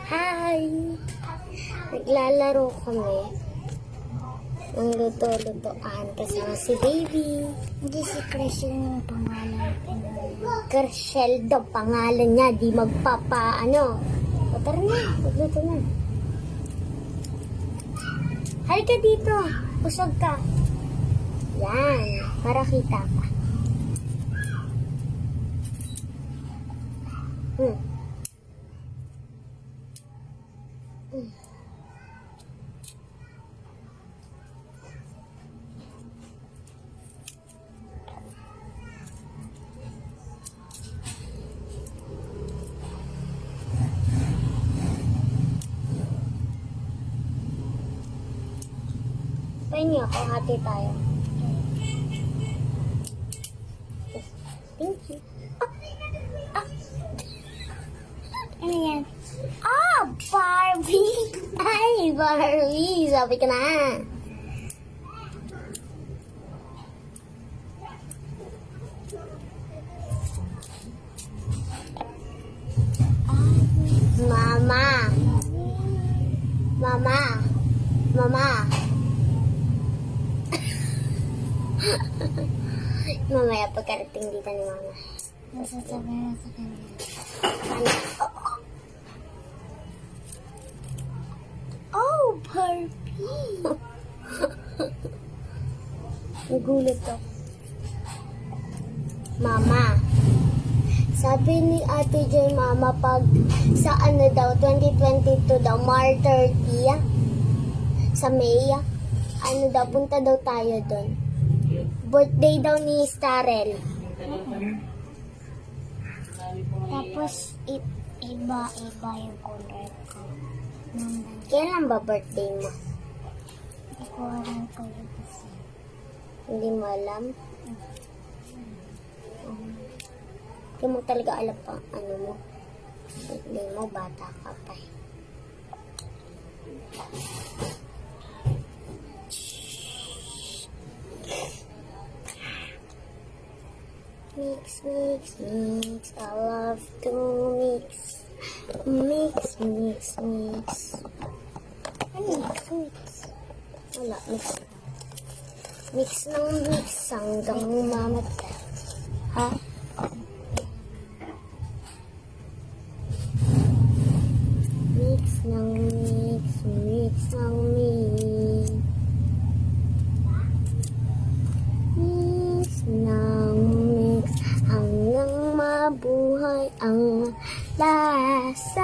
Hi! Naglalaro kami ng luto-lutoan kasama si Baby. Hindi si Christian yung pangalan. Kershel daw pangalan niya, di magpapaano. O tara na, magluto na. Halika dito, usog ka. Yan, para kita ka. Hmm. Pahingi ako, hati tayo. Thank you. Ano yan? Barbie! Ay, Barbie! Sabi ka na. Mama! Mama! Mama! Mamaya pagkarating dito ni Mama. Nasasabi na sa kanya. Ano? Oh, Barbie! Nagulat ako. Mama, sabi ni Ate Joy, Mama, pag sa ano daw, 2022 daw, March 30, sa May, ano daw, punta daw tayo doon. Birthday daw ni Starel. Tapos, iba-iba yung color ko. Kailan ba birthday mo? Hindi ko alam kayo kasi. Hindi mo alam? Hindi mo talaga alam pa ano mo. Birthday mo, bata ka pa eh. Mix, mix, mix. I love to mix. Mix, mix, mix. Ano mix, mix? Wala, mix. Mix ng mix hanggang mamatay. Ha? Mix ng mix, mix ng mix. Mix ng mix hanggang mabuhay ang lasa.